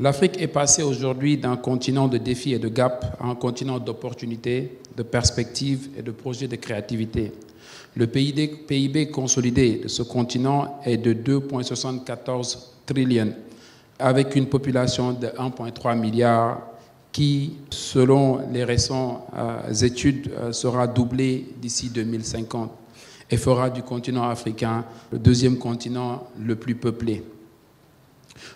L'Afrique est passée aujourd'hui d'un continent de défis et de gaps à un continent d'opportunités, de perspectives et de projets de créativité. Le PIB consolidé de ce continent est de 2,74 trillions, avec une population de 1,3 milliard qui, selon les récentes études, sera doublée d'ici 2050 et fera du continent africain le deuxième continent le plus peuplé.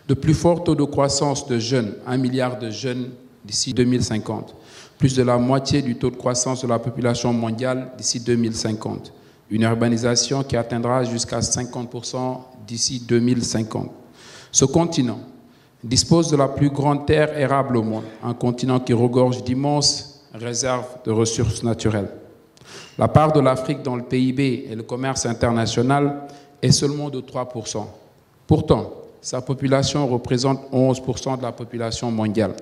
De plus fort taux de croissance de jeunes, 1 milliard de jeunes d'ici 2050, plus de la moitié du taux de croissance de la population mondiale d'ici 2050, une urbanisation qui atteindra jusqu'à 50% d'ici 2050. Ce continent dispose de la plus grande terre érable au monde, un continent qui regorge d'immenses réserves de ressources naturelles. La part de l'Afrique dans le PIB et le commerce international est seulement de 3%. Pourtant, sa population représente 11% de la population mondiale.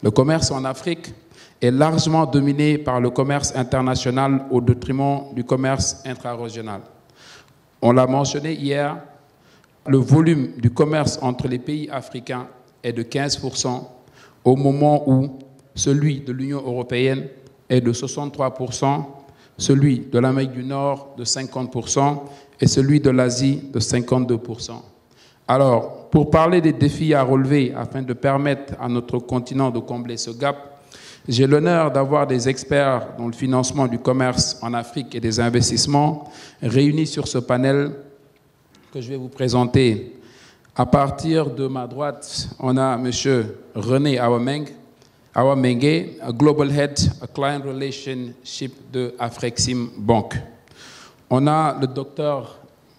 Le commerce en Afrique est largement dominé par le commerce international au détriment du commerce intra-régional. On l'a mentionné hier, le volume du commerce entre les pays africains est de 15%, au moment où celui de l'Union européenne est de 63%, celui de l'Amérique du Nord de 50% et celui de l'Asie de 52%. Alors, pour parler des défis à relever afin de permettre à notre continent de combler ce gap, j'ai l'honneur d'avoir des experts dans le financement du commerce en Afrique et des investissements réunis sur ce panel que je vais vous présenter. À partir de ma droite, on a M. René Awamengue, Global Head Client Relationship de Afrexim Bank. On a le Dr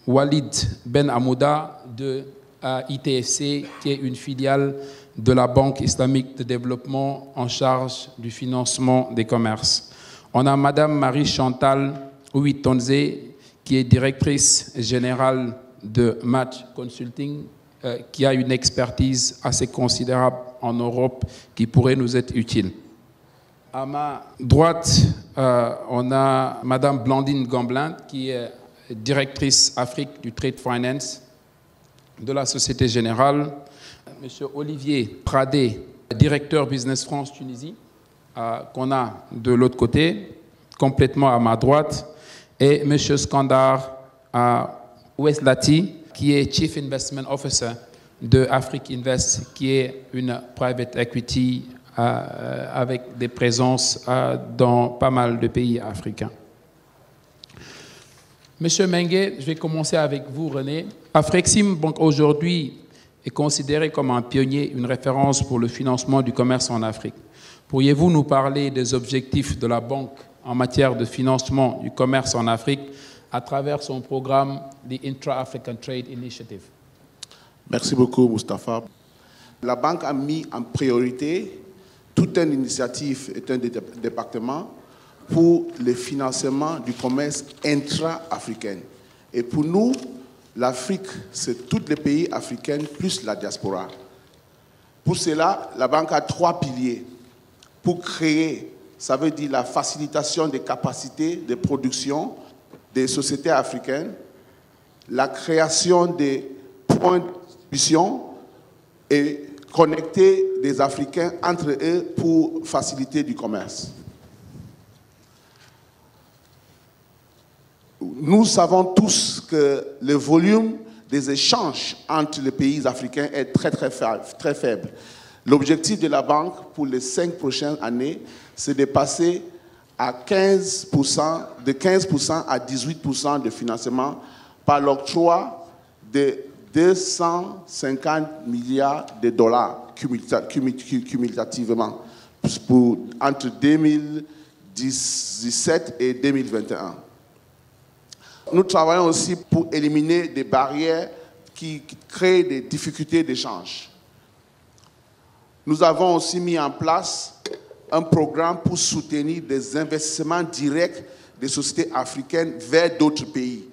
Walid Ben Amouda de ITFC, qui est une filiale de la Banque islamique de développement en charge du financement des commerces. On a Madame Marie-Chantal Ouitonze, qui est directrice générale de Match Consulting, qui a une expertise assez considérable en Europe qui pourrait nous être utile. À ma droite, on a Madame Blandine Gamblin, qui est directrice Afrique du Trade Finance de la Société Générale. Monsieur Olivier Pradé, directeur Business France Tunisie, qu'on a de l'autre côté, complètement à ma droite, et Monsieur Skandar Oueslati, qui est Chief Investment Officer de Afrique Invest, qui est une private equity avec des présences dans pas mal de pays africains. Monsieur Mengue, je vais commencer avec vous, René. Afrexim Bank aujourd'hui est considéré comme un pionnier, une référence pour le financement du commerce en Afrique. Pourriez-vous nous parler des objectifs de la banque en matière de financement du commerce en Afrique à travers son programme, the Intra-African Trade Initiative? Merci beaucoup, Moustapha. La banque a mis en priorité toute une initiative et un département pour le financement du commerce intra-africain. Et pour nous, l'Afrique, c'est tous les pays africains plus la diaspora. Pour cela, la banque a 3 piliers. Pour créer, ça veut dire la facilitation des capacités de production des sociétés africaines, la création des points de distribution et connecter des Africains entre eux pour faciliter du commerce. Nous savons tous que le volume des échanges entre les pays africains est très faible. L'objectif de la banque pour les 5 prochaines années, c'est de passer à 15%, de 15% à 18% de financement par l'octroi de 250 milliards de dollars cumulativement entre 2017 et 2021. Nous travaillons aussi pour éliminer des barrières qui créent des difficultés d'échange. Nous avons aussi mis en place un programme pour soutenir des investissements directs des sociétés africaines vers d'autres pays.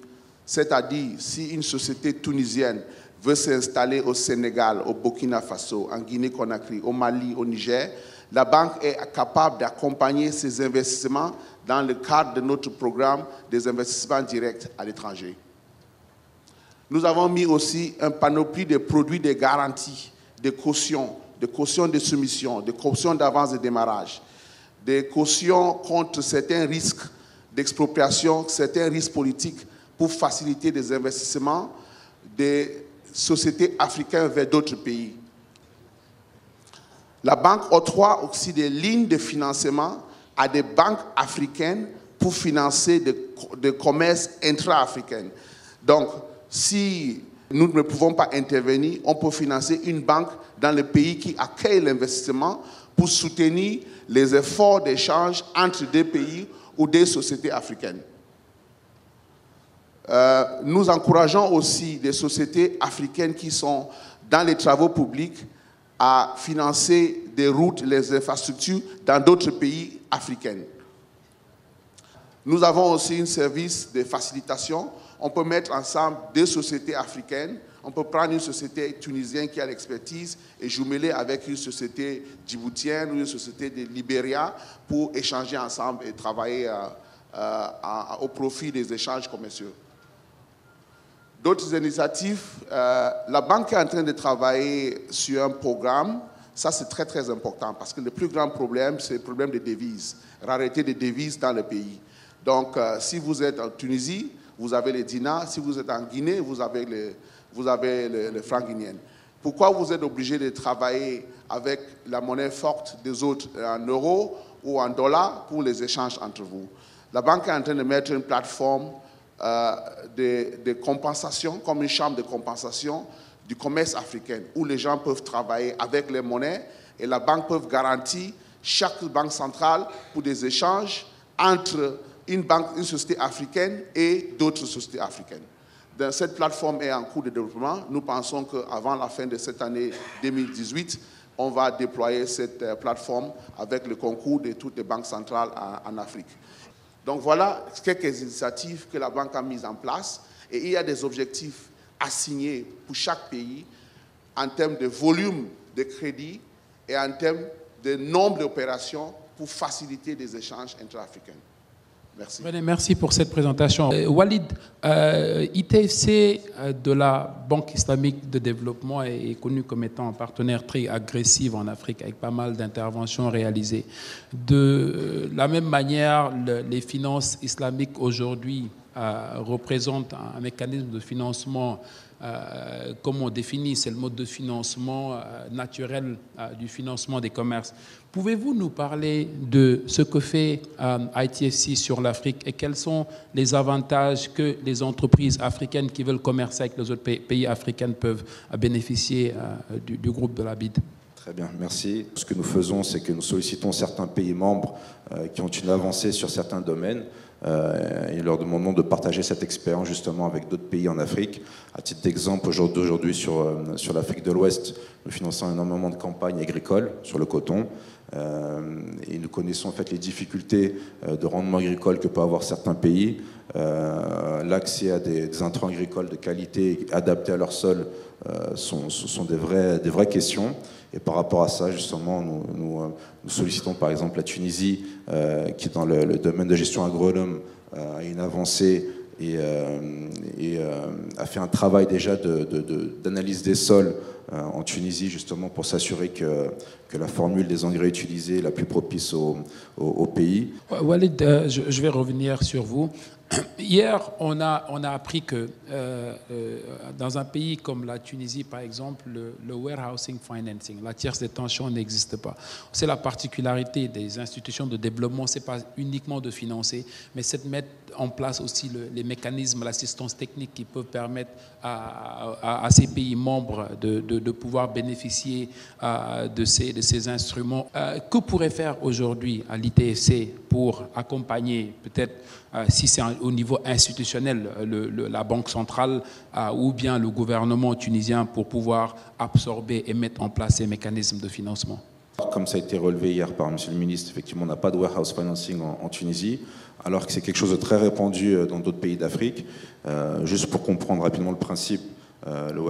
C'est-à-dire, si une société tunisienne veut s'installer au Sénégal, au Burkina Faso, en Guinée-Conakry, au Mali, au Niger, la banque est capable d'accompagner ces investissements dans le cadre de notre programme des investissements directs à l'étranger. Nous avons mis aussi un panoplie de produits de garantie, de caution, des cautions de soumission, des cautions d'avance de démarrage, des cautions contre certains risques d'expropriation, certains risques politiques pour faciliter des investissements des sociétés africaines vers d'autres pays. La banque octroie aussi des lignes de financement à des banques africaines pour financer des commerces intra-africains. Donc, si nous ne pouvons pas intervenir, on peut financer une banque dans le pays qui accueille l'investissement pour soutenir les efforts d'échange entre des pays ou des sociétés africaines. Nous encourageons aussi des sociétés africaines qui sont dans les travaux publics à financer des routes, les infrastructures dans d'autres pays africains. Nous avons aussi un service de facilitation. On peut mettre ensemble deux sociétés africaines. On peut prendre une société tunisienne qui a l'expertise et jumeler avec une société djiboutienne ou une société de Libéria pour échanger ensemble et travailler au profit des échanges commerciaux. D'autres initiatives, la banque est en train de travailler sur un programme. Ça, c'est très, très important parce que le plus grand problème, c'est le problème des devises, rareté des devises dans le pays. Donc, si vous êtes en Tunisie, vous avez les dinars. Si vous êtes en Guinée, vous avez le franc guinéen. Pourquoi vous êtes obligé de travailler avec la monnaie forte des autres en euros ou en dollars pour les échanges entre vous? La banque est en train de mettre une plateforme de compensation, comme une chambre de compensation du commerce africain, où les gens peuvent travailler avec les monnaies et la banque peut garantir chaque banque centrale pour des échanges entre une société africaine et d'autres sociétés africaines. Donc, cette plateforme est en cours de développement. Nous pensons qu'avant la fin de cette année 2018, on va déployer cette plateforme avec le concours de toutes les banques centrales en Afrique. Donc voilà quelques initiatives que la banque a mises en place et il y a des objectifs assignés pour chaque pays en termes de volume de crédit et en termes de nombre d'opérations pour faciliter des échanges intra-africains. Merci. Merci pour cette présentation. Walid, ITFC de la Banque islamique de développement est connu comme étant un partenaire très agressif en Afrique avec pas mal d'interventions réalisées. De la même manière, les finances islamiques aujourd'hui représentent un mécanisme de financement, comme on définit, c'est le mode de financement naturel du financement des commerces. Pouvez-vous nous parler de ce que fait ITFC sur l'Afrique et quels sont les avantages que les entreprises africaines qui veulent commercer avec les autres pays africains peuvent bénéficier du groupe de la BID? Très bien, merci. Ce que nous faisons, c'est que nous sollicitons certains pays membres qui ont une avancée sur certains domaines et leur demandons de partager cette expérience justement avec d'autres pays en Afrique. À titre d'exemple, aujourd'hui sur l'Afrique de l'Ouest, nous finançons énormément de campagnes agricoles sur le coton et nous connaissons en fait les difficultés de rendement agricole que peuvent avoir certains pays. L'accès à des intrants agricoles de qualité adaptés à leur sol sont des vraies questions. Et par rapport à ça, justement, nous sollicitons par exemple la Tunisie, qui dans le domaine de gestion agronome a une avancée et a fait un travail déjà d'analyse des sols en Tunisie, justement pour s'assurer que la formule des engrais utilisés est la plus propice au pays. Walid, je vais revenir sur vous. Hier, on a appris que dans un pays comme la Tunisie, par exemple, le warehousing financing, la tierce détention n'existe pas. C'est la particularité des institutions de développement, ce n'est pas uniquement de financer, mais c'est de mettre en place aussi les mécanismes, l'assistance technique qui peuvent permettre à ces pays membres de pouvoir bénéficier de ces instruments. Que pourrait faire aujourd'hui à l'ITFC pour accompagner peut-être si c'est au niveau institutionnel, la Banque centrale ou bien le gouvernement tunisien pour pouvoir absorber et mettre en place ces mécanismes de financement? Comme ça a été relevé hier par M. le ministre, effectivement, on n'a pas de warehouse financing en Tunisie, alors que c'est quelque chose de très répandu dans d'autres pays d'Afrique. Juste pour comprendre rapidement le principe, le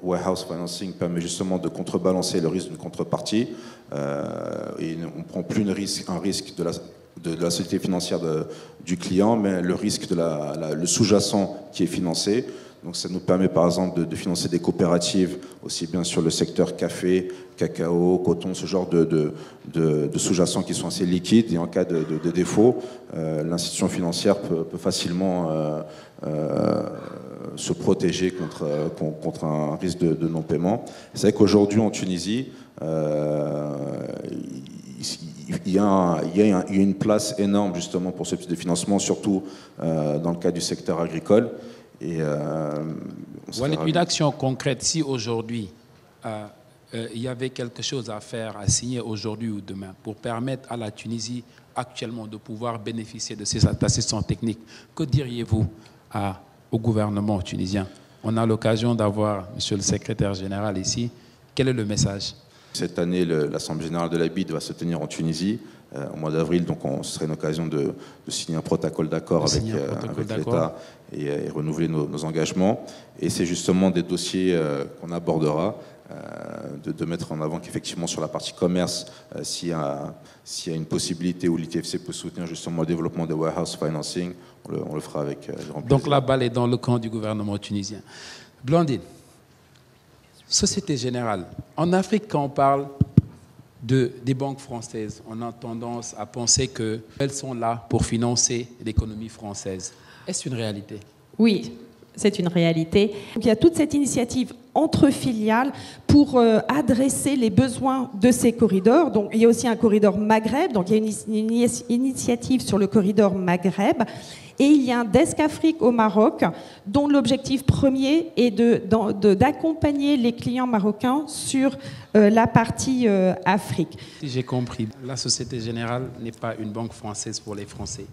warehouse financing permet justement de contrebalancer le risque d'une contrepartie et on ne prend plus un risque de la société financière du client, mais le risque le sous-jacent qui est financé. Donc ça nous permet par exemple de financer des coopératives, aussi bien sur le secteur café, cacao, coton, ce genre de sous-jacents qui sont assez liquides. Et en cas de défaut, l'institution financière peut facilement se protéger contre un risque de non-paiement. C'est vrai qu'aujourd'hui en Tunisie, il y a une place énorme justement pour ce type de financement, surtout dans le cas du secteur agricole. Et, une action concrète, si aujourd'hui il y avait quelque chose à faire, à signer aujourd'hui ou demain, pour permettre à la Tunisie actuellement de pouvoir bénéficier de ces assistants techniques, que diriez-vous au gouvernement tunisien? On a l'occasion d'avoir Monsieur le secrétaire général ici. Quel est le message? Cette année, l'Assemblée générale de la BID va se tenir en Tunisie au mois d'avril, donc ce serait une occasion de signer un protocole d'accord avec l'État et renouveler nos engagements. Et c'est justement des dossiers qu'on abordera, de mettre en avant qu'effectivement sur la partie commerce, s'il y a une possibilité où l'ITFC peut soutenir justement le développement des warehouse financing, on le fera avec grand plaisir. Donc la balle est dans le camp du gouvernement tunisien. Blandine, Société Générale. En Afrique, quand on parle des banques françaises, on a tendance à penser qu'elles sont là pour financer l'économie française. Est-ce une réalité? Oui, c'est une réalité. Donc, il y a toute cette initiative entre filiales pour adresser les besoins de ces corridors. Donc, il y a aussi un corridor Maghreb, donc il y a une initiative sur le corridor Maghreb. Et il y a un Desk Afrique au Maroc, dont l'objectif premier est d'accompagner les clients marocains sur la partie Afrique. Si j'ai compris, la Société Générale n'est pas une banque française pour les Français.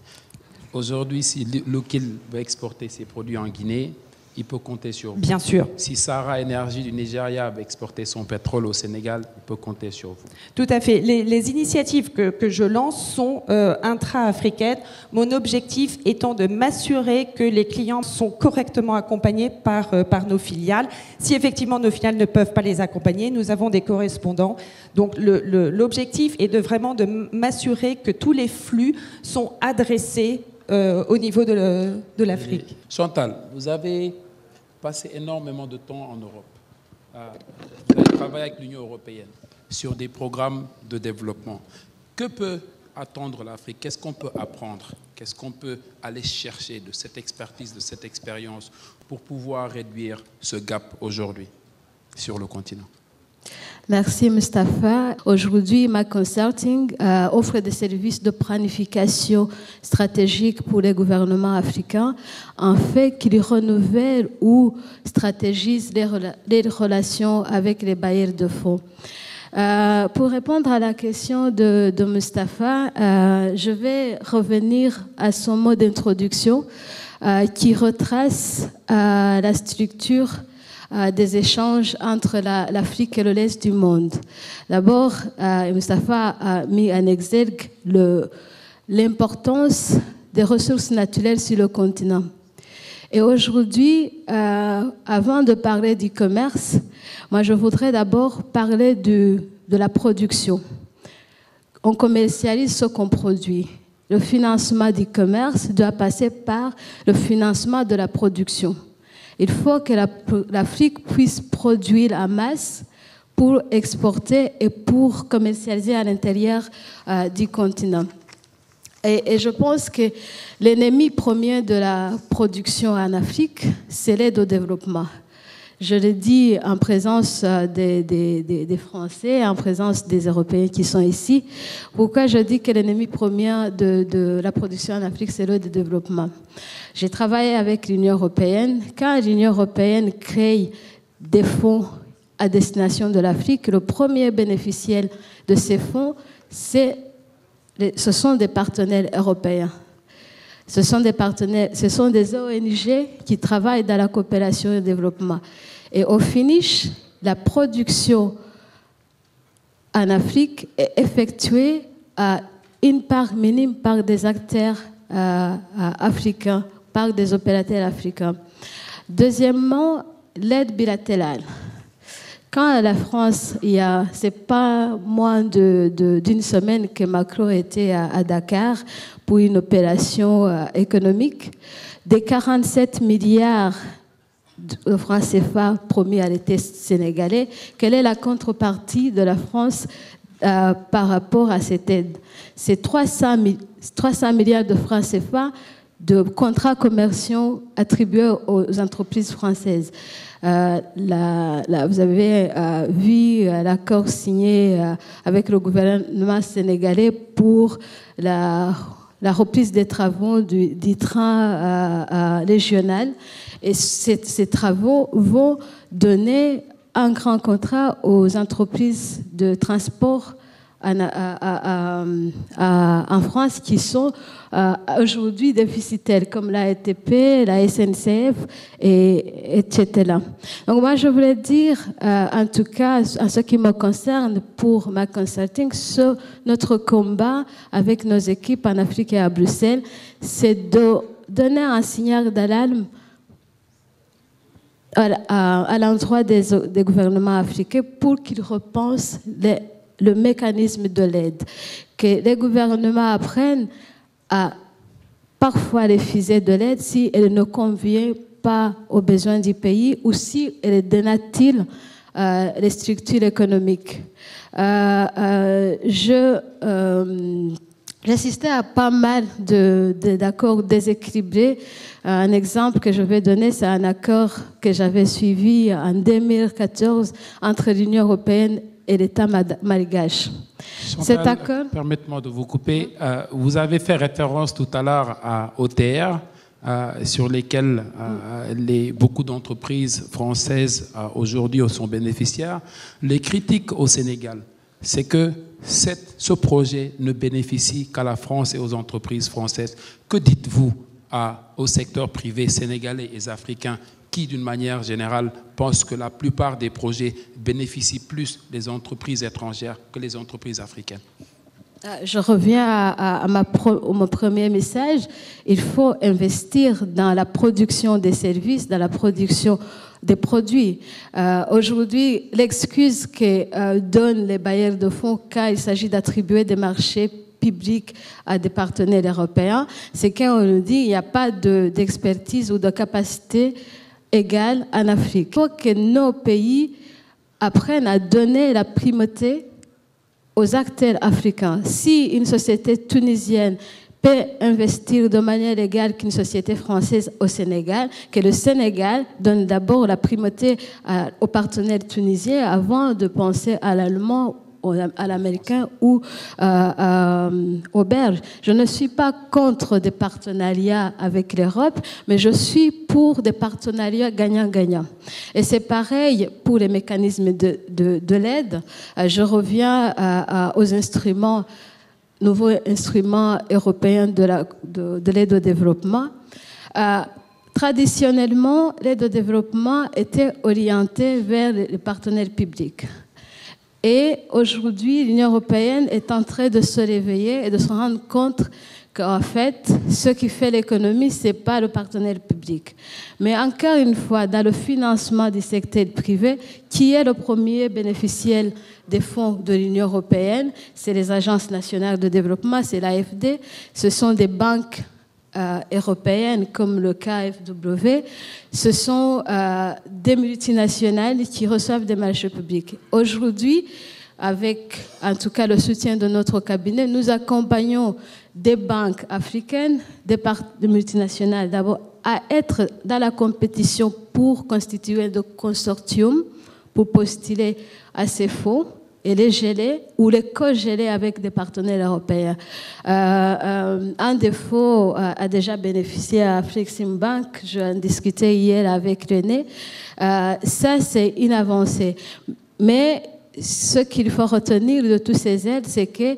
Aujourd'hui, si Lokil veut exporter ses produits en Guinée, il peut compter sur vous. Bien sûr. Si Sahara Energy du Nigeria veut exporter son pétrole au Sénégal, il peut compter sur vous. Tout à fait. Les initiatives que je lance sont intra-africaines. Mon objectif étant de m'assurer que les clients sont correctement accompagnés par nos filiales. Si effectivement nos filiales ne peuvent pas les accompagner, nous avons des correspondants. Donc l'objectif est vraiment de m'assurer que tous les flux sont adressés au niveau de l'Afrique. Chantal, vous avez passé énormément de temps en Europe. Vous avez travaillé avec l'Union européenne sur des programmes de développement. Que peut attendre l'Afrique? Qu'est-ce qu'on peut apprendre? Qu'est-ce qu'on peut aller chercher de cette expertise, de cette expérience pour pouvoir réduire ce gap aujourd'hui sur le continent? Merci Mustapha. Aujourd'hui, MAC Consulting offre des services de planification stratégique pour les gouvernements africains, en fait qu'ils renouvellent ou stratégisent les relations avec les bailleurs de fonds. Pour répondre à la question de Mustapha, je vais revenir à son mot d'introduction qui retrace la structure des échanges entre l'Afrique et le reste du monde. D'abord, Mustapha a mis en exergue l'importance des ressources naturelles sur le continent. Et aujourd'hui, avant de parler du commerce, moi je voudrais d'abord parler de la production. On commercialise ce qu'on produit. Le financement du commerce doit passer par le financement de la production. Il faut que l'Afrique puisse produire en masse pour exporter et pour commercialiser à l'intérieur du continent. Et je pense que l'ennemi premier de la production en Afrique, c'est l'aide au développement. Je le dis en présence des Français, en présence des Européens qui sont ici. Pourquoi je dis que l'ennemi premier de la production en Afrique, c'est l'aide au développement? J'ai travaillé avec l'Union européenne. Quand l'Union européenne crée des fonds à destination de l'Afrique, le premier bénéficiaire de ces fonds, ce sont des partenaires européens. Ce sont des ONG qui travaillent dans la coopération et le développement. Et au finish, la production en Afrique est effectuée à une part minime par des acteurs africains, par des opérateurs africains. Deuxièmement, l'aide bilatérale. Quand la France, c'est pas moins d'une semaine que Macron était à Dakar pour une opération économique, des 47 milliards de francs CFA promis à l'État sénégalais, quelle est la contrepartie de la France par rapport à cette aide? C'est 300 milliards de francs CFA de contrats commerciaux attribués aux entreprises françaises. Vous avez vu l'accord signé avec le gouvernement sénégalais pour la reprise des travaux du train régional. Et ces travaux vont donner un grand contrat aux entreprises de transport en France qui sont aujourd'hui déficitaires, comme la RATP, la SNCF, etc. Donc moi, je voulais dire, en tout cas, en ce qui me concerne, pour ma consulting, notre combat avec nos équipes en Afrique et à Bruxelles, c'est de donner un signal d'alarme à l'endroit des gouvernements africains pour qu'ils repensent le mécanisme de l'aide, que les gouvernements apprennent à parfois refuser de l'aide si elle ne convient pas aux besoins du pays ou si elle dénature les structures économiques. J'assistais à pas mal d'accords déséquilibrés. Un exemple que je vais donner, c'est un accord que j'avais suivi en 2014 entre l'Union européenne et l'État malgache. Cet accord... Permettez-moi de vous couper. Vous avez fait référence tout à l'heure à OTR, sur lesquels beaucoup d'entreprises françaises aujourd'hui sont bénéficiaires. Les critiques au Sénégal, c'est que ce projet ne bénéficie qu'à la France et aux entreprises françaises. Que dites-vous au secteur privé sénégalais et africain qui, d'une manière générale, pensent que la plupart des projets bénéficient plus des entreprises étrangères que les entreprises africaines? Je reviens à mon premier message. Il faut investir dans la production des services, dans la production des produits. Aujourd'hui, l'excuse que donnent les bailleurs de fonds quand il s'agit d'attribuer des marchés publics à des partenaires européens, c'est quand on nous dit qu'il n'y a pas d'expertise ou de capacité égale en Afrique. Il faut que nos pays apprennent à donner la primauté aux acteurs africains. Si une société tunisienne peut investir de manière égale qu'une société française au Sénégal, que le Sénégal donne d'abord la primauté aux partenaires tunisiens avant de penser à l'allemand, à l'américain ou au belge. Je ne suis pas contre des partenariats avec l'Europe, mais je suis pour des partenariats gagnant-gagnant. Et c'est pareil pour les mécanismes de l'aide. Je reviens aux instruments, nouveaux instruments européens de l'aide au développement. Traditionnellement, l'aide au développement était orientée vers les partenaires publics. Et aujourd'hui, l'Union européenne est en train de se réveiller et de se rendre compte qu'en fait, ce qui fait l'économie, ce n'est pas le partenaire public. Mais encore une fois, dans le financement du secteur privé, qui est le premier bénéficiaire des fonds de l'Union européenne? C'est les agences nationales de développement, c'est l'AFD, ce sont des banques européennes comme le KfW, ce sont des multinationales qui reçoivent des marchés publics. Aujourd'hui, avec en tout cas le soutien de notre cabinet, nous accompagnons des banques africaines, des multinationales d'abord, à être dans la compétition pour constituer des consortiums, pour postuler à ces fonds et les geler ou les co-geler avec des partenaires européens. Un des fonds a déjà bénéficié à Flexim Bank, j'en discutais hier avec René. Ça, c'est une avancée. Mais ce qu'il faut retenir de toutes ces aides, c'est que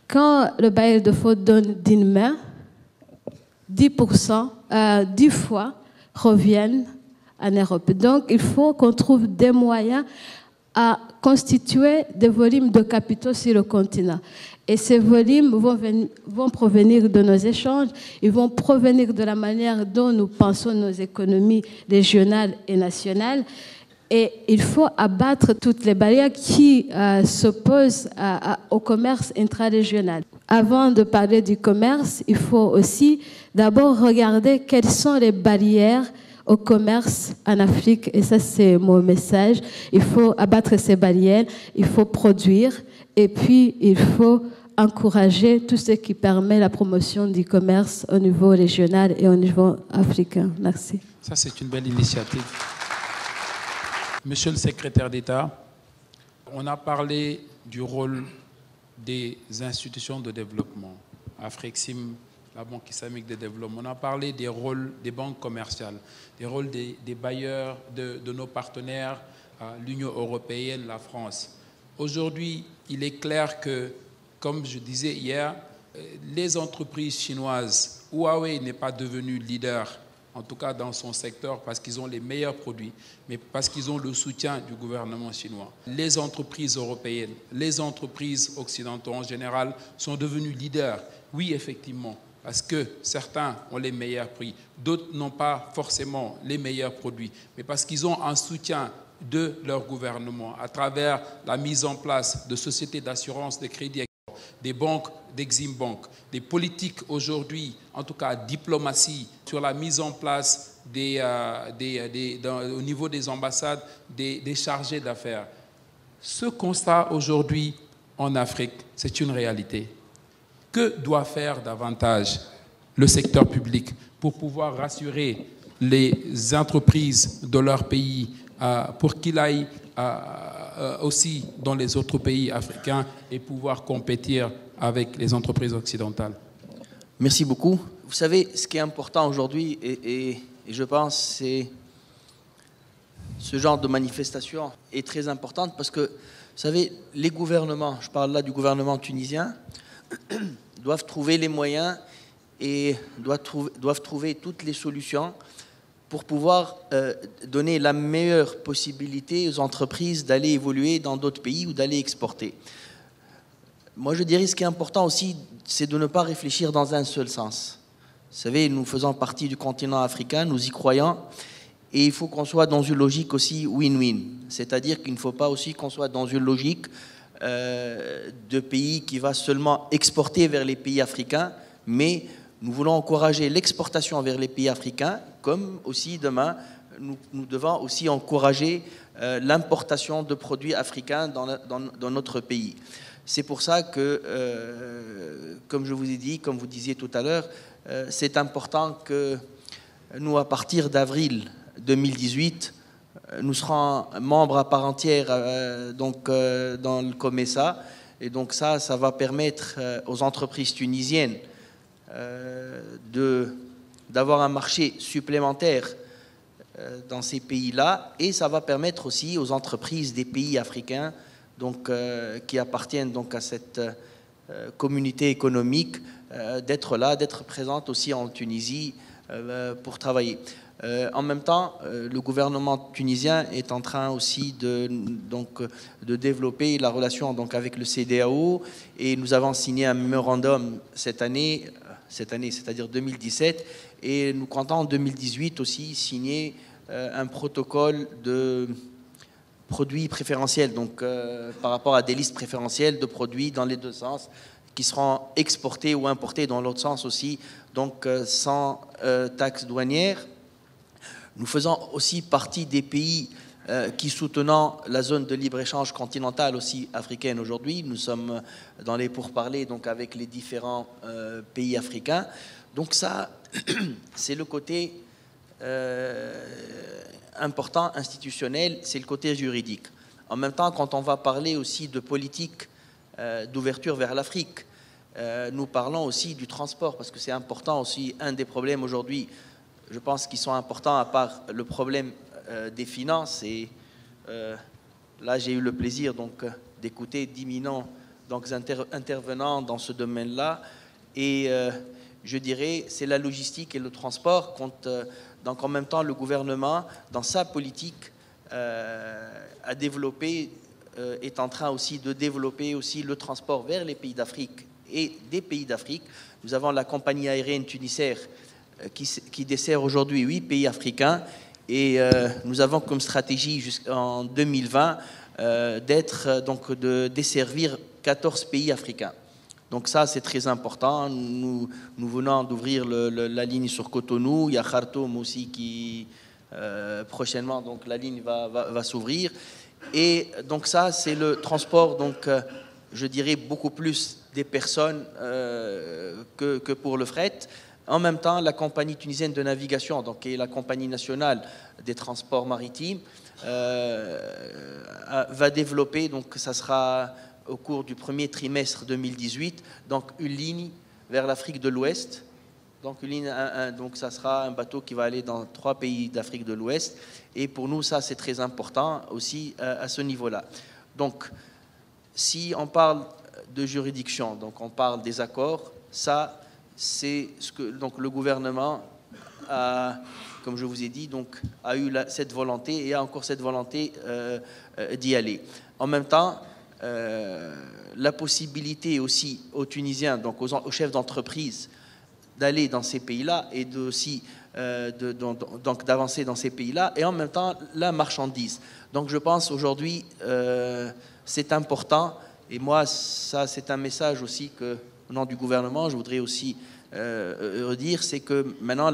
quand le bailleur de fonds donne d'une main, 10%, 10 fois reviennent en Europe. Donc, il faut qu'on trouve des moyens à constituer des volumes de capitaux sur le continent. Et ces volumes vont provenir de nos échanges, ils vont provenir de la manière dont nous pensons nos économies régionales et nationales. Et il faut abattre toutes les barrières qui s'opposent au commerce intrarégional. Avant de parler du commerce, il faut aussi d'abord regarder quelles sont les barrières au commerce en Afrique. Et ça, c'est mon message. Il faut abattre ces barrières, il faut produire et puis il faut encourager tout ce qui permet la promotion du commerce au niveau régional et au niveau africain. Merci. Ça, c'est une belle initiative. Monsieur le secrétaire d'État, on a parlé du rôle des institutions de développement, Afrixim, la Banque islamique de développement. On a parlé des rôles des banques commerciales, des rôles des bailleurs, de nos partenaires, l'Union européenne, la France. Aujourd'hui, il est clair que, comme je disais hier, les entreprises chinoises, Huawei n'est pas devenu leader, en tout cas dans son secteur, parce qu'ils ont les meilleurs produits, mais parce qu'ils ont le soutien du gouvernement chinois. Les entreprises européennes, les entreprises occidentales en général sont devenues leaders. Oui, effectivement, parce que certains ont les meilleurs prix, d'autres n'ont pas forcément les meilleurs produits, mais parce qu'ils ont un soutien de leur gouvernement à travers la mise en place de sociétés d'assurance, de crédit, des banques, d'Exim Bank, des politiques aujourd'hui, en tout cas diplomatie, sur la mise en place au niveau des ambassades, des chargés d'affaires. Ce constat aujourd'hui en Afrique, c'est une réalité. Que doit faire davantage le secteur public pour pouvoir rassurer les entreprises de leur pays pour qu'ils aillent aussi dans les autres pays africains et pouvoir compétir avec les entreprises occidentales? Merci beaucoup. Vous savez, ce qui est important aujourd'hui, et je pense c'est ce genre de manifestation est très importante parce que, vous savez, les gouvernements, je parle là du gouvernement tunisien, doivent trouver les moyens et doivent trouver toutes les solutions pour pouvoir donner la meilleure possibilité aux entreprises d'aller évoluer dans d'autres pays ou d'aller exporter. Moi, je dirais ce qui est important aussi, c'est de ne pas réfléchir dans un seul sens. Vous savez, nous faisons partie du continent africain, nous y croyons, et il faut qu'on soit dans une logique aussi win-win. C'est-à-dire qu'il ne faut pas aussi qu'on soit dans une logique de pays qui va seulement exporter vers les pays africains, mais nous voulons encourager l'exportation vers les pays africains, comme aussi demain, nous devons aussi encourager l'importation de produits africains dans notre pays. C'est pour ça que, comme je vous ai dit, comme vous disiez tout à l'heure, c'est important que nous, à partir d'avril 2018, nous serons membres à part entière dans le COMESA. Et donc ça va permettre aux entreprises tunisiennes d'avoir un marché supplémentaire dans ces pays-là, et ça va permettre aussi aux entreprises des pays africains donc, qui appartiennent donc à cette communauté économique d'être là, d'être présentes aussi en Tunisie pour travailler. En même temps, le gouvernement tunisien est en train aussi de développer la relation donc, avec le CEDEAO, et nous avons signé un mémorandum cette année, c'est-à-dire 2017, et nous comptons en 2018 aussi signer un protocole de produits préférentiels, donc par rapport à des listes préférentielles de produits dans les deux sens, qui seront exportés ou importés dans l'autre sens aussi, donc sans taxes douanières. Nous faisons aussi partie des pays qui soutenant la zone de libre-échange continentale aussi africaine aujourd'hui. Nous sommes dans les pourparlers donc avec les différents pays africains. Donc ça, c'est le côté important, institutionnel, c'est le côté juridique. En même temps, quand on va parler aussi de politique d'ouverture vers l'Afrique, nous parlons aussi du transport, parce que c'est important aussi, un des problèmes aujourd'hui, je pense qu'ils sont importants à part le problème des finances. Et là, j'ai eu le plaisir donc d'écouter d'imminents intervenants dans ce domaine-là. Et je dirais, c'est la logistique et le transport. Donc en même temps, le gouvernement, dans sa politique, a développé, est en train aussi de développer aussi le transport vers les pays d'Afrique et des pays d'Afrique. Nous avons la compagnie aérienne Tunisair qui dessert aujourd'hui 8 pays africains, et nous avons comme stratégie jusqu'en 2020 de desservir 14 pays africains. Donc ça, c'est très important. Nous venons d'ouvrir la ligne sur Cotonou. Il y a Khartoum aussi prochainement, donc la ligne va s'ouvrir. Et donc ça, c'est le transport, donc je dirais beaucoup plus des personnes que pour le fret. En même temps, la compagnie tunisienne de navigation, donc, qui est la compagnie nationale des transports maritimes, va développer, donc ça sera au cours du premier trimestre 2018, donc une ligne vers l'Afrique de l'Ouest. Donc, donc ça sera un bateau qui va aller dans 3 pays d'Afrique de l'Ouest. Et pour nous, ça, c'est très important aussi à ce niveau-là. Donc, si on parle de juridiction, donc on parle des accords, ça, c'est ce que donc, le gouvernement a, comme je vous ai dit, donc, a eu cette volonté et a encore cette volonté d'y aller. En même temps, la possibilité aussi aux Tunisiens, donc aux chefs d'entreprise, d'aller dans ces pays-là et donc d'avancer dans ces pays-là, et en même temps la marchandise. Donc je pense aujourd'hui c'est important, et moi ça c'est un message aussi que au nom du gouvernement je voudrais aussi redire, c'est que maintenant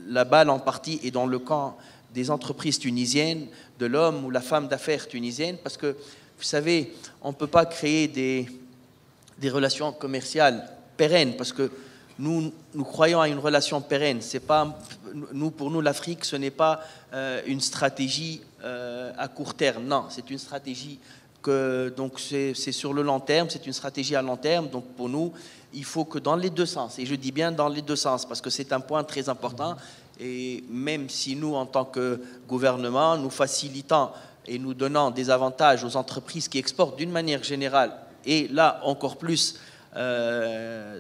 la balle en partie est dans le camp des entreprises tunisiennes, de l'homme ou la femme d'affaires tunisienne, parce que vous savez on ne peut pas créer des relations commerciales pérennes, parce que nous croyons à une relation pérenne. C'est pas, pour nous, l'Afrique, ce n'est pas une stratégie à court terme. Non, c'est une stratégie donc c'est sur le long terme, c'est une stratégie à long terme. Donc pour nous, il faut que dans les deux sens, et je dis bien dans les deux sens, parce que c'est un point très important, et même si nous, en tant que gouvernement, nous facilitons et nous donnons des avantages aux entreprises qui exportent d'une manière générale, et là encore plus,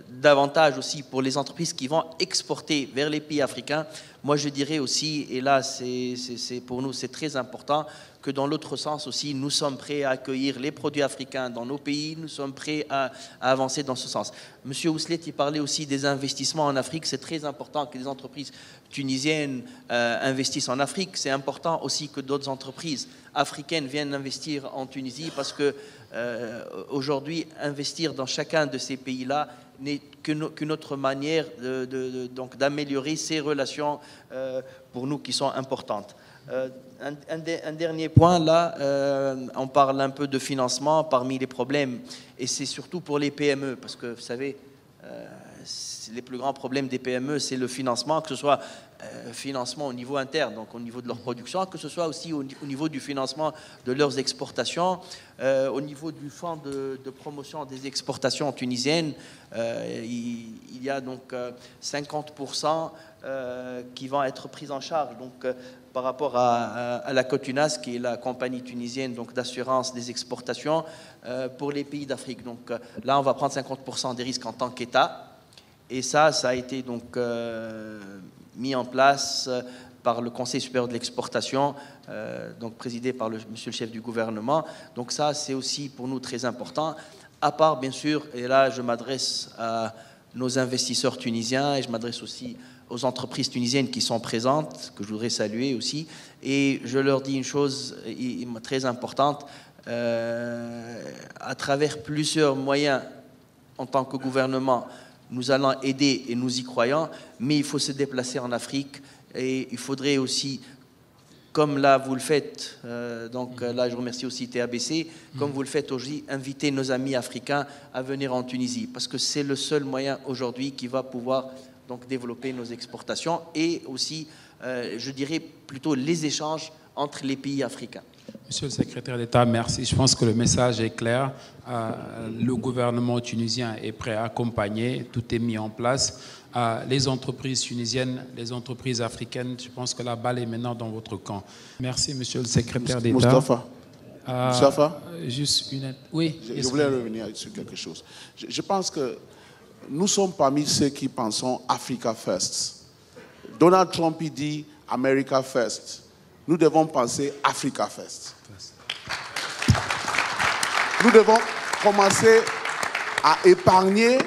davantage aussi pour les entreprises qui vont exporter vers les pays africains. Moi je dirais aussi, et là c'est pour nous c'est très important, que dans l'autre sens aussi nous sommes prêts à accueillir les produits africains dans nos pays, nous sommes prêts à avancer dans ce sens. Monsieur Ouslet, il parlait aussi des investissements en Afrique. C'est très important que les entreprises tunisiennes investissent en Afrique. C'est important aussi que d'autres entreprises africaines viennent investir en Tunisie, parce que aujourd'hui, investir dans chacun de ces pays-là n'est qu'une autre manière donc d'améliorer ces relations pour nous qui sont importantes. Un dernier point, là, on parle un peu de financement parmi les problèmes, et c'est surtout pour les PME, parce que vous savez, les plus grands problèmes des PME, c'est le financement, que ce soit financement au niveau interne, donc au niveau de leur production, que ce soit aussi au niveau du financement de leurs exportations, au niveau du fonds de promotion des exportations tunisiennes. Il y a donc 50% qui vont être pris en charge donc, par rapport à la Cotunas, qui est la compagnie tunisienne donc, d'assurance des exportations pour les pays d'Afrique. Donc là, on va prendre 50% des risques en tant qu'État. Et ça a été donc mis en place par le Conseil supérieur de l'exportation, donc présidé par monsieur le chef du gouvernement. Donc ça, c'est aussi pour nous très important. À part, bien sûr, et là, je m'adresse à nos investisseurs tunisiens et je m'adresse aussi aux entreprises tunisiennes qui sont présentes, que je voudrais saluer aussi. Et je leur dis une chose très importante, à travers plusieurs moyens en tant que gouvernement, nous allons aider et nous y croyons, mais il faut se déplacer en Afrique et il faudrait aussi, comme là vous le faites, donc là je remercie aussi TABC, comme vous le faites aujourd'hui, inviter nos amis africains à venir en Tunisie, parce que c'est le seul moyen aujourd'hui qui va pouvoir donc développer nos exportations et aussi, je dirais plutôt les échanges entre les pays africains. Monsieur le secrétaire d'État, merci. Je pense que le message est clair. Le gouvernement tunisien est prêt à accompagner. Tout est mis en place. Les entreprises tunisiennes, les entreprises africaines, je pense que la balle est maintenant dans votre camp. Merci, monsieur le secrétaire d'État. Moustapha, juste une... Oui. Je voulais revenir sur quelque chose. Je pense que nous sommes parmi ceux qui pensons Africa First. Donald Trump il dit America First. Nous devons penser Africa First. Nous devons commencer à épargner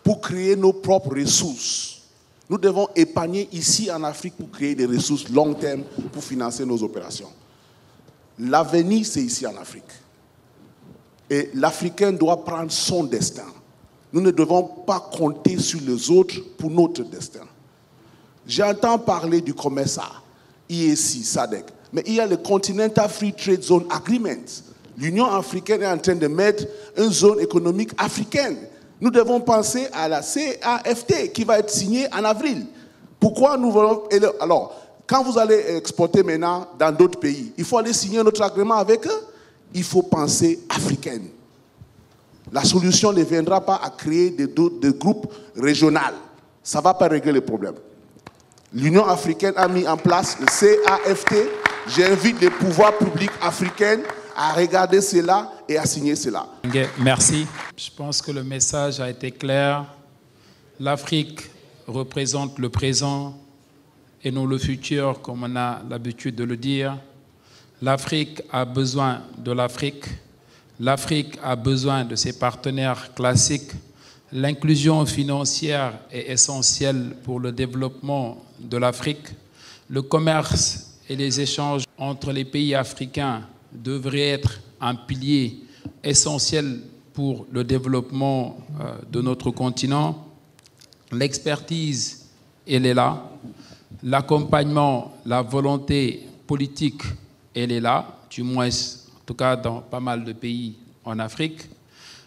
pour créer nos propres ressources. Nous devons épargner ici en Afrique pour créer des ressources long terme pour financer nos opérations. L'avenir, c'est ici en Afrique. Et l'Africain doit prendre son destin. Nous ne devons pas compter sur les autres pour notre destin. J'entends parler du commerce. EAC, SADC. Mais il y a le Continental Free Trade Zone Agreement. L'Union africaine est en train de mettre une zone économique africaine. Nous devons penser à la CAFT qui va être signée en avril. Pourquoi nous voulons... Alors, quand vous allez exporter maintenant dans d'autres pays, il faut aller signer notre agrément avec eux. Il faut penser africaine. La solution ne viendra pas à créer des groupes régionaux. Ça ne va pas régler le problème. L'Union africaine a mis en place le CAFT. J'invite les pouvoirs publics africains à regarder cela et à signer cela. Merci. Je pense que le message a été clair. L'Afrique représente le présent et non le futur, comme on a l'habitude de le dire. L'Afrique a besoin de l'Afrique. L'Afrique a besoin de ses partenaires classiques. L'inclusion financière est essentielle pour le développement de l'Afrique. Le commerce et les échanges entre les pays africains devraient être un pilier essentiel pour le développement de notre continent. L'expertise, elle est là. L'accompagnement, la volonté politique, elle est là, du moins, en tout cas dans pas mal de pays en Afrique.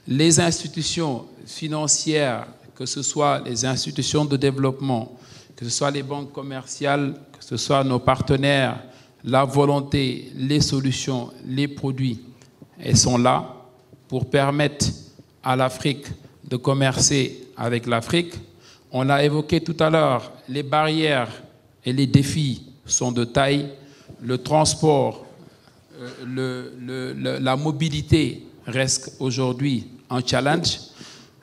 Les institutions financières, que ce soit les institutions de développement, que ce soit les banques commerciales, que ce soit nos partenaires, la volonté, les solutions, les produits, elles sont là pour permettre à l'Afrique de commercer avec l'Afrique. On l'a évoqué tout à l'heure, les barrières et les défis sont de taille. Le transport, la mobilité reste aujourd'hui un challenge.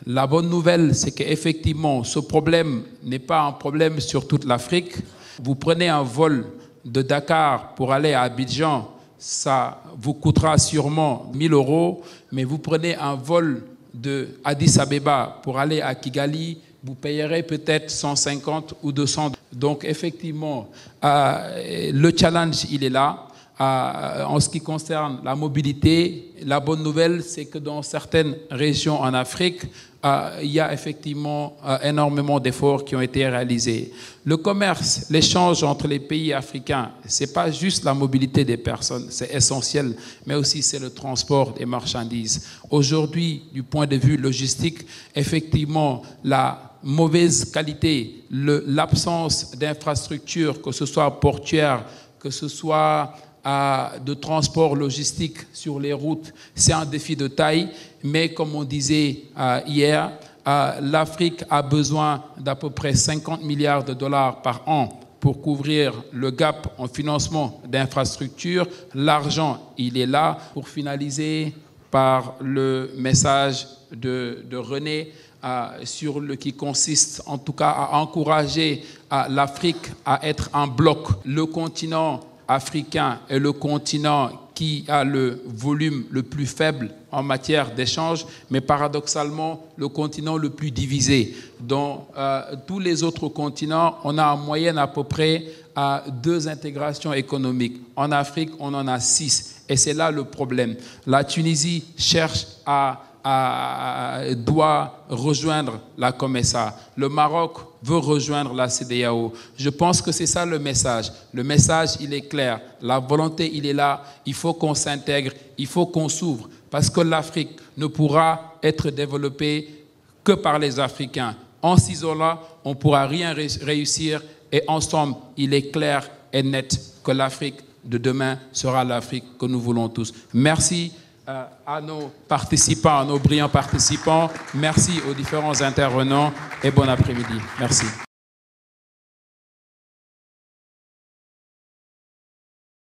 La bonne nouvelle, c'est qu'effectivement, ce problème n'est pas un problème sur toute l'Afrique. Vous prenez un vol de Dakar pour aller à Abidjan, ça vous coûtera sûrement 1 000 €, mais vous prenez un vol de Addis Abeba pour aller à Kigali, vous payerez peut-être 150 ou 200. Donc effectivement, le challenge, il est là. En ce qui concerne la mobilité, la bonne nouvelle, c'est que dans certaines régions en Afrique, il y a effectivement énormément d'efforts qui ont été réalisés. Le commerce, l'échange entre les pays africains, ce n'est pas juste la mobilité des personnes, c'est essentiel, mais aussi c'est le transport des marchandises. Aujourd'hui, du point de vue logistique, effectivement, la mauvaise qualité, l'absence d'infrastructures, que ce soit portuaires, que ce soit de transport logistique sur les routes, c'est un défi de taille, mais comme on disait hier, l'Afrique a besoin d'à peu près 50 milliards de dollars par an pour couvrir le gap en financement d'infrastructures. L'argent, il est là. Pour finaliser par le message de René, qui consiste en tout cas à encourager l'Afrique à être un bloc. Le continent africain est le continent qui a le volume le plus faible en matière d'échange, mais paradoxalement le continent le plus divisé. Dans tous les autres continents, on a en moyenne à peu près 2 intégrations économiques. En Afrique, on en a 6. Et c'est là le problème. La Tunisie cherche doit rejoindre la COMESA. Le Maroc veut rejoindre la CEDEAO. Je pense que c'est ça le message. Le message, il est clair. La volonté, il est là. Il faut qu'on s'intègre, il faut qu'on s'ouvre. Parce que l'Afrique ne pourra être développée que par les Africains. En s'isolant, on ne pourra rien réussir. Et ensemble, il est clair et net que l'Afrique de demain sera l'Afrique que nous voulons tous. Merci à nos participants, à nos brillants participants. Merci aux différents intervenants et bon après-midi. Merci.